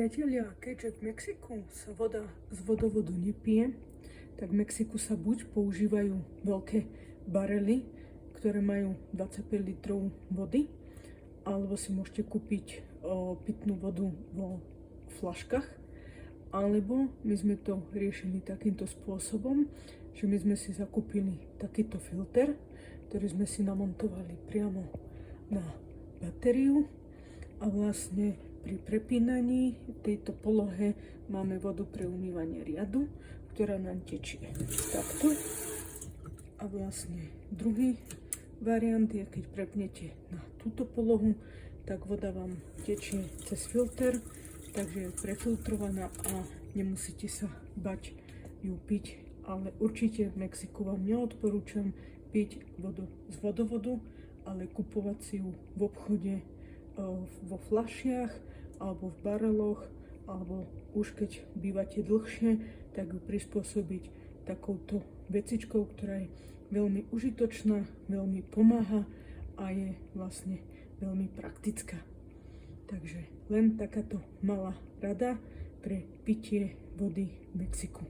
Priatelia, keďže v Mexiku sa voda z vodovodu nepije, tak v Mexiku sa buď používajú veľké barely, ktoré majú 25 litrov vody, alebo si môžete kúpiť pitnú vodu vo fľaškách, alebo my sme to riešili takýmto spôsobom, že my sme si zakúpili takýto filter, ktorý sme si namontovali priamo na batériu a vlastne pri prepínaní tejto polohe máme vodu pre umývanie riadu, ktorá nám tečie takto. A vlastne druhý variant je, keď prepnete na túto polohu, tak voda vám tečie cez filter, takže je prefiltrovaná a nemusíte sa bať ju piť. Ale určite v Mexiku vám neodporúčam piť vodu z vodovodu, ale kupovať si ju v obchode vo fľašiach alebo v bareloch, alebo už keď bývate dlhšie, tak ju prispôsobiť takouto vecičkou, ktorá je veľmi užitočná, veľmi pomáha a je vlastne veľmi praktická. Takže len takáto malá rada pre pitie vody v Mexiku.